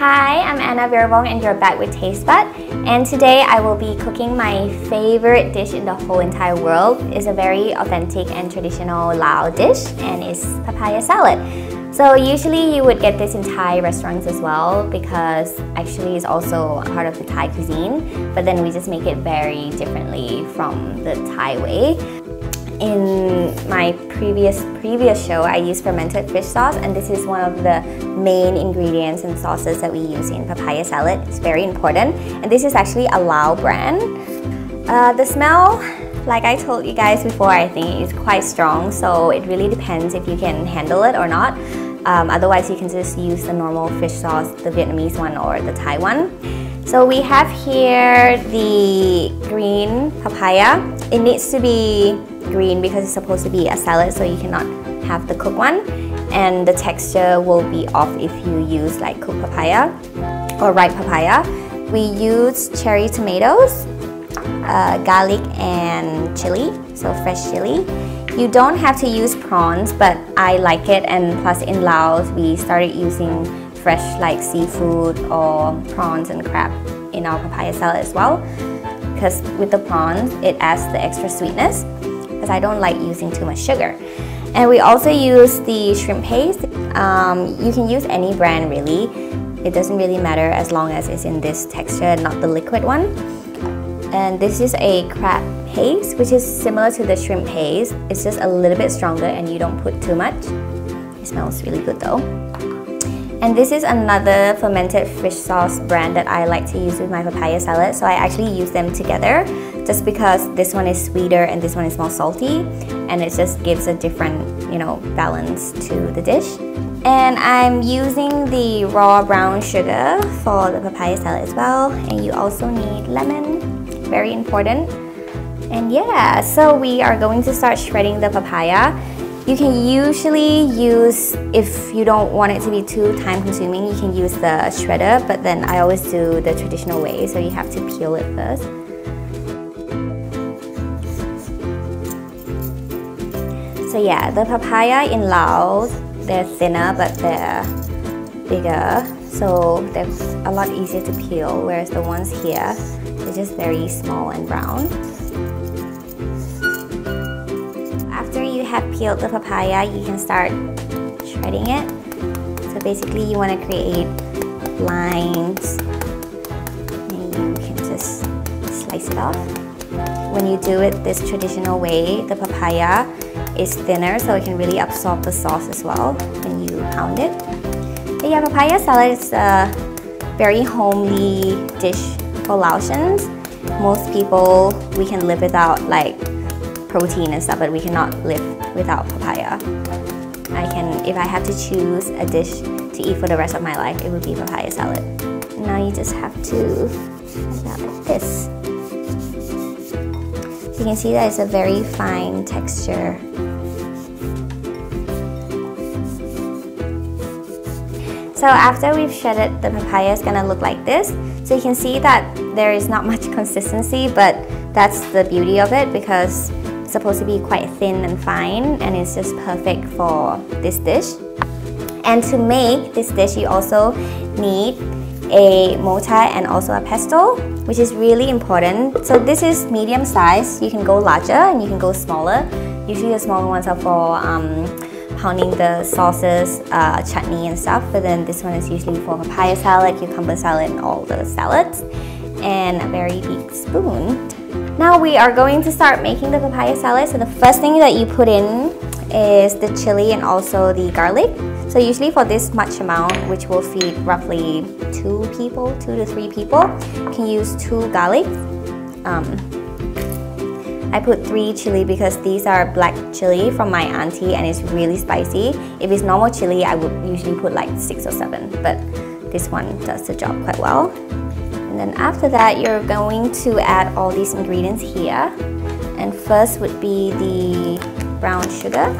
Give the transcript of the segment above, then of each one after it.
Hi, I'm Anna Virabong and you're back with TasteBud. And today I will be cooking my favorite dish in the whole entire world. It's a very authentic and traditional Lao dish and it's papaya salad. So usually you would get this in Thai restaurants as well because actually it's also part of the Thai cuisine, but then we just make it very differently from the Thai way. In my previous show, I used fermented fish sauce, and this is one of the main ingredients and sauces that we use in papaya salad. It's very important, and this is actually a Lao brand. The smell, like I told you guys before, I think is quite strong, so it really depends if you can handle it or not. Otherwise, you can just use the normal fish sauce, the Vietnamese one or the Thai one. So we have here the green papaya. It needs to be green because it's supposed to be a salad, so you cannot have the cooked one. And the texture will be off if you use like cooked papaya or ripe papaya. We use cherry tomatoes, garlic and chili, so fresh chili. You don't have to use prawns, but I like it, and plus in Laos we started using fresh like seafood or prawns and crab in our papaya salad as well, because with the prawns it adds the extra sweetness, because I don't like using too much sugar. And we also use the shrimp paste. You can use any brand really, it doesn't really matter as long as it's in this texture, not the liquid one. And this is a crab paste, which is similar to the shrimp paste. It's just a little bit stronger and you don't put too much. It smells really good though. And this is another fermented fish sauce brand that I like to use with my papaya salad. So I actually use them together just because this one is sweeter and this one is more salty. And it just gives a different, balance to the dish. And I'm using the raw brown sugar for the papaya salad as well. And you also need lemon, very important. And yeah, so we are going to start shredding the papaya. You can usually use, if you don't want it to be too time consuming, you can use the shredder, but then I always do the traditional way, so you have to peel it first. So yeah, the papaya in Laos, they're thinner but they're bigger, so they're a lot easier to peel, whereas the ones here, they're just very small and brown. After you have peeled the papaya, you can start shredding it. So basically you want to create lines and you can just slice it off. When you do it this traditional way, the papaya is thinner so it can really absorb the sauce as well when you pound it. But yeah, papaya salad is a very homely dish for Laotians. Most people, we can live without like protein and stuff, but we cannot live without papaya. If I had to choose a dish to eat for the rest of my life, it would be papaya salad. Now you just have to have that like this. You can see that it's a very fine texture. So after we've shredded, the papaya is gonna look like this. So you can see that there is not much consistency, but that's the beauty of it because it's supposed to be quite thin and fine, and it's just perfect for this dish. And to make this dish, you also need a mortar and also a pestle, which is really important. So this is medium size. You can go larger and you can go smaller. Usually the smaller ones are for pounding the sauces, chutney and stuff, but then this one is usually for papaya salad, cucumber salad, and all the salads. And a very big spoon. Now we are going to start making the papaya salad. So the first thing that you put in is the chili and also the garlic. So usually for this much amount, which will feed roughly 2 to 3 people, you can use 2 garlic. I put 3 chili because these are black chili from my auntie and it's really spicy. If it's normal chili, I would usually put like 6 or 7, but this one does the job quite well. And then after that, you're going to add all these ingredients here. And first would be the brown sugar.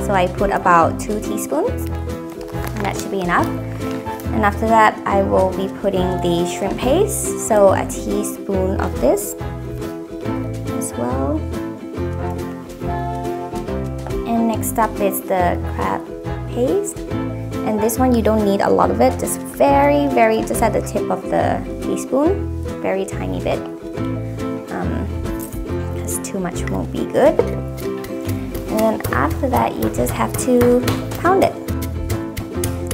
So I put about 2 teaspoons, and that should be enough. And after that, I will be putting the shrimp paste. So a teaspoon of this as well. And next up is the crab paste. And And this one you don't need a lot of it, just just at the tip of the teaspoon, very tiny bit, because too much won't be good. And then after that, you just have to pound it.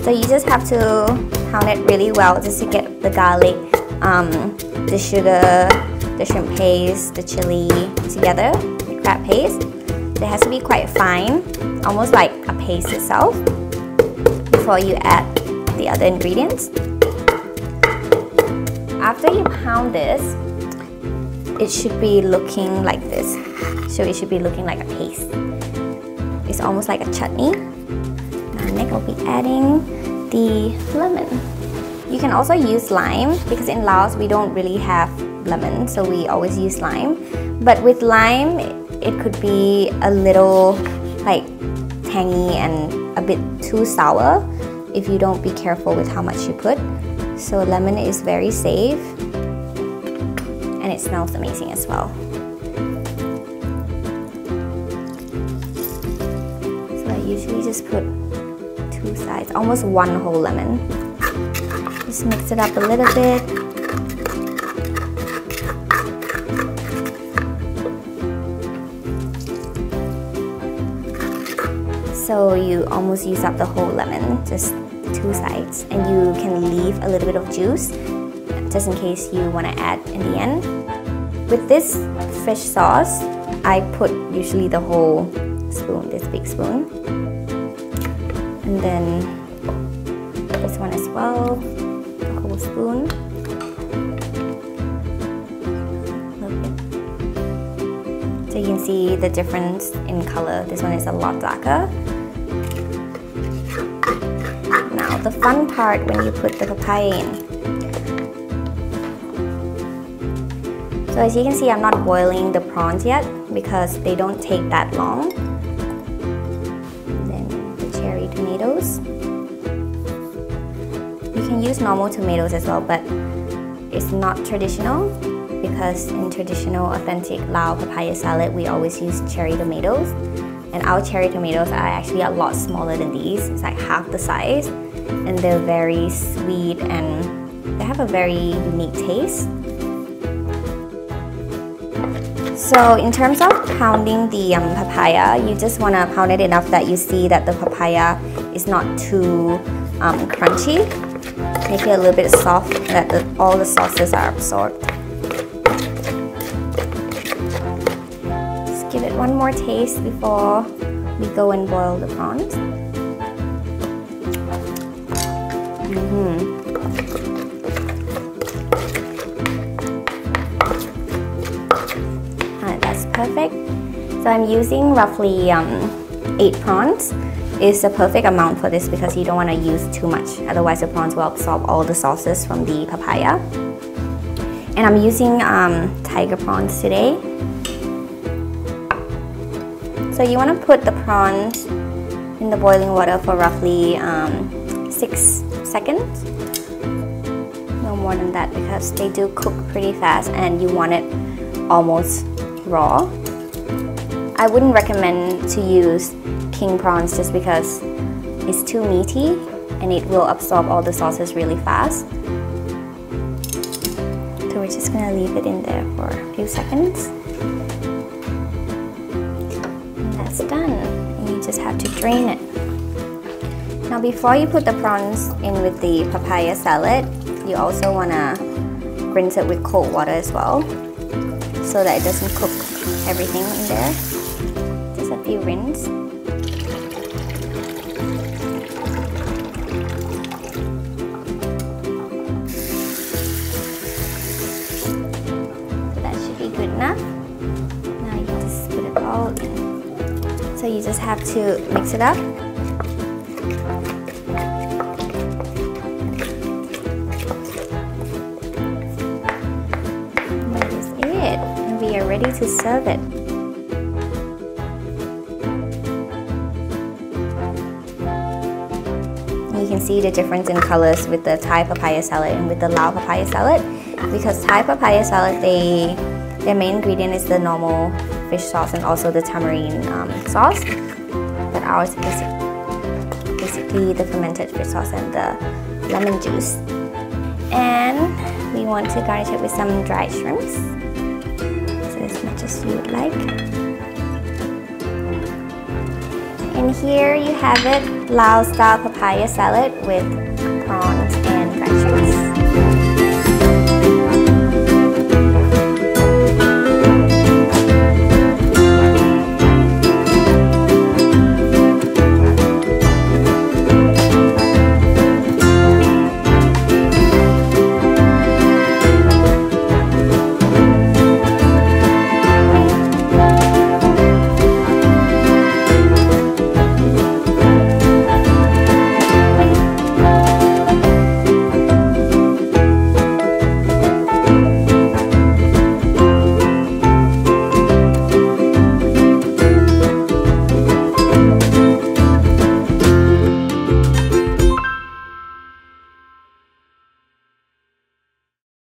So you just have to pound it really well just to get the garlic, the sugar, the shrimp paste, the chili together, the crab paste. It has to be quite fine, almost like a paste itself, before you add the other ingredients. After you pound this, it should be looking like this. So it should be looking like a paste. It's almost like a chutney. Next, I'll be adding the lemon. You can also use lime, because in Laos we don't really have lemon, so we always use lime. But with lime, it could be a little like tangy and a bit too sour if you don't be careful with how much you put. So lemon is very safe, and it smells amazing as well. So I usually just put 2 sides, almost 1 whole lemon. Just mix it up a little bit. So you almost use up the whole lemon, just 2 sides, and you can leave a little bit of juice just in case you want to add in the end. With this fish sauce, I put usually the whole spoon, this big spoon. And then this one as well, the whole spoon. So you can see the difference in color. This one is a lot darker. Now the fun part when you put the papaya in. So as you can see, I'm not boiling the prawns yet because they don't take that long. And then the cherry tomatoes. You can use normal tomatoes as well, but it's not traditional because in traditional authentic Lao papaya salad, we always use cherry tomatoes. And our cherry tomatoes are actually a lot smaller than these. It's like half the size. And they're very sweet and they have a very unique taste. So in terms of pounding the papaya, you just want to pound it enough that you see that the papaya is not too crunchy. Make it a little bit soft so that all the sauces are absorbed. Just give it one more taste before we go and boil the prawns. That's perfect. So I'm using roughly 8 prawns. Is the perfect amount for this because you don't want to use too much, otherwise the prawns will absorb all the sauces from the papaya. And I'm using tiger prawns today. So you want to put the prawns in the boiling water for roughly 6 seconds. No more than that because they do cook pretty fast and you want it almost raw. I wouldn't recommend to use king prawns just because it's too meaty and it will absorb all the sauces really fast. So we're just gonna leave it in there for a few seconds. And that's done. And you just have to drain it. Now before you put the prawns in with the papaya salad, you also wanna rinse it with cold water as well so that it doesn't cook everything in there. Just a few rinse. Enough. Now you just put it all in. So you just have to mix it up. And that is it. And we are ready to serve it. You can see the difference in colors with the Thai papaya salad and with the Lao papaya salad. Because Thai papaya salad, their main ingredient is the normal fish sauce and also the tamarind sauce, but ours is basic the fermented fish sauce and the lemon juice. And we want to garnish it with some dried shrimps, so as much as you would like. And here you have it, Lao style papaya salad with prawns and dried shrimps.